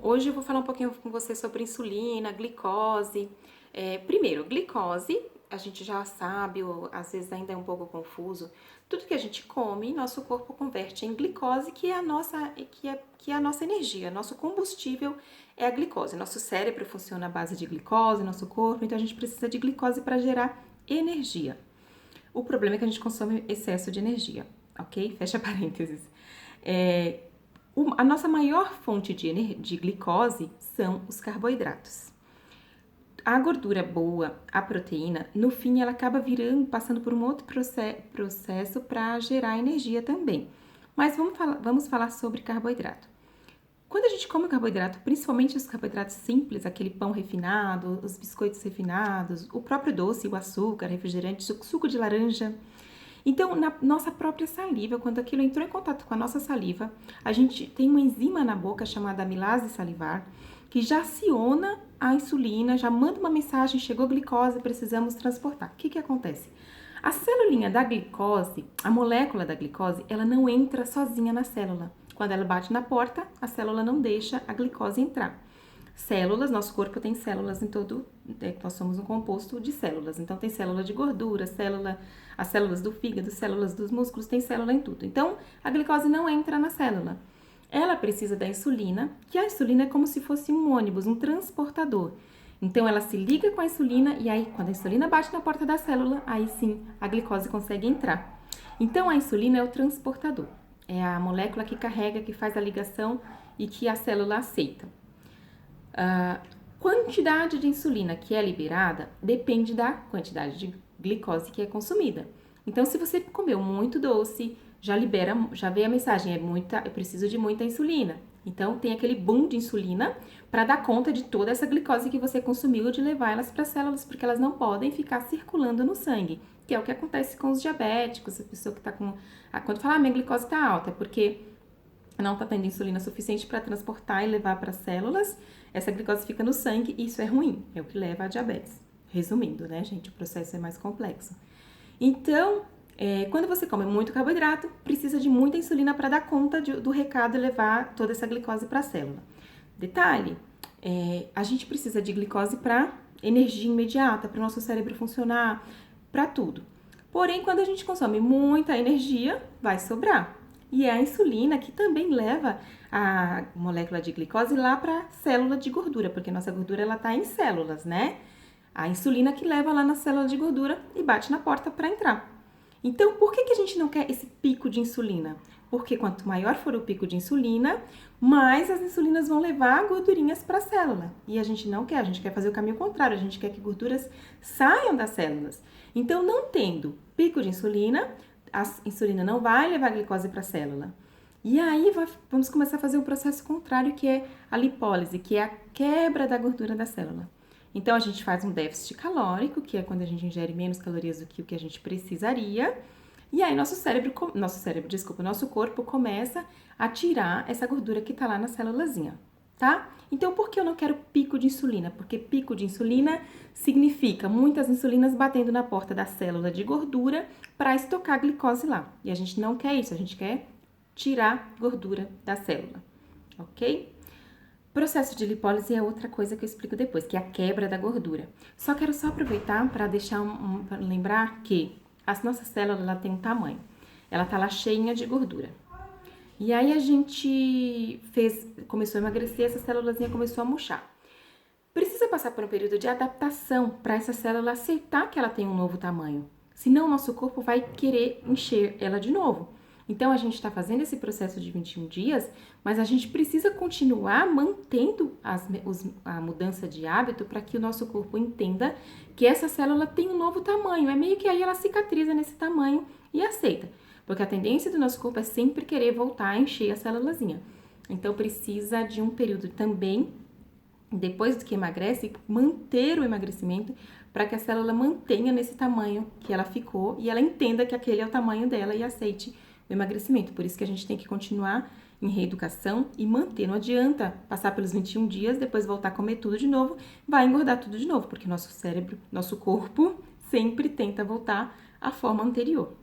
Hoje eu vou falar um pouquinho com você sobre insulina, glicose. Primeiro, glicose, a gente já sabe, ou às vezes ainda é um pouco confuso. Tudo que a gente come, nosso corpo converte em glicose, que é a nossa energia, nosso combustível é a glicose. Nosso cérebro funciona à base de glicose, nosso corpo, então a gente precisa de glicose para gerar energia. O problema é que a gente consome excesso de energia, ok? Fecha parênteses. A nossa maior fonte de glicose são os carboidratos. A gordura boa, a proteína, no fim ela acaba passando por um outro processo para gerar energia também. Mas vamos falar sobre carboidrato. Quando a gente come carboidrato, principalmente os carboidratos simples, aquele pão refinado, os biscoitos refinados, o próprio doce, o açúcar, refrigerante, o suco de laranja. Então, na nossa própria saliva, quando aquilo entrou em contato com a nossa saliva, a gente tem uma enzima na boca chamada amilase salivar, que já aciona a insulina, já manda uma mensagem, chegou glicose, precisamos transportar. O que acontece? A celulinha da glicose, a molécula da glicose, ela não entra sozinha na célula. Quando ela bate na porta, a célula não deixa a glicose entrar. Células, nosso corpo tem células em todo, nós somos um composto de células, então tem célula de gordura, as células do fígado, células dos músculos, tem célula em tudo. Então, a glicose não entra na célula. Ela precisa da insulina, que a insulina é como se fosse um ônibus, um transportador. Então, ela se liga com a insulina e aí, quando a insulina bate na porta da célula, aí sim, a glicose consegue entrar. Então, a insulina é o transportador. É a molécula que carrega, que faz a ligação e que a célula aceita. A quantidade de insulina que é liberada depende da quantidade de glicose que é consumida. Então, se você comeu muito doce, já vem a mensagem, eu preciso de muita insulina. Então, tem aquele boom de insulina para dar conta de toda essa glicose que você consumiu, de levar elas para as células, porque elas não podem ficar circulando no sangue, que é o que acontece com os diabéticos, a pessoa que está com... Quando fala, minha glicose está alta, é porque não está tendo insulina suficiente para transportar e levar para as células, essa glicose fica no sangue e isso é ruim, é o que leva a diabetes. Resumindo, né, gente, o processo é mais complexo. Então, quando você come muito carboidrato, precisa de muita insulina para dar conta do recado e levar toda essa glicose para a célula. Detalhe, a gente precisa de glicose para energia imediata, para o nosso cérebro funcionar, para tudo. Porém, quando a gente consome muita energia, vai sobrar. E é a insulina que também leva a molécula de glicose lá para a célula de gordura, porque nossa gordura ela está em células, né? A insulina que leva lá na célula de gordura e bate na porta para entrar. Então, por que a gente não quer esse pico de insulina? Porque quanto maior for o pico de insulina, mais as insulinas vão levar gordurinhas para a célula. E a gente não quer, a gente quer fazer o caminho contrário, a gente quer que gorduras saiam das células. Então, não tendo pico de insulina, a insulina não vai levar a glicose para a célula. E aí vamos começar a fazer o processo contrário, que é a lipólise, que é a quebra da gordura da célula. Então, a gente faz um déficit calórico, que é quando a gente ingere menos calorias do que o que a gente precisaria. E aí, nosso corpo começa a tirar essa gordura que tá lá na célulazinha, tá? Então, por que eu não quero pico de insulina? Porque pico de insulina significa muitas insulinas batendo na porta da célula de gordura para estocar glicose lá. E a gente não quer isso, a gente quer tirar gordura da célula, ok? Processo de lipólise é outra coisa que eu explico depois, que é a quebra da gordura. Quero aproveitar para pra lembrar que a nossa célula ela tem um tamanho. Ela tá lá cheia de gordura. E aí a gente começou a emagrecer, essa célulazinha começou a murchar. Precisa passar por um período de adaptação para essa célula aceitar que ela tem um novo tamanho. Senão o nosso corpo vai querer encher ela de novo. Então, a gente está fazendo esse processo de 21 dias, mas a gente precisa continuar mantendo a mudança de hábito para que o nosso corpo entenda que essa célula tem um novo tamanho. É meio que aí ela cicatriza nesse tamanho e aceita. Porque a tendência do nosso corpo é sempre querer voltar a encher a célulazinha. Então, precisa de um período também, depois do que emagrece, manter o emagrecimento para que a célula mantenha nesse tamanho que ela ficou e ela entenda que aquele é o tamanho dela e aceite o emagrecimento. Por isso que a gente tem que continuar em reeducação e manter. Não adianta passar pelos 21 dias, depois voltar a comer tudo de novo, vai engordar tudo de novo, porque nosso cérebro, nosso corpo sempre tenta voltar à forma anterior.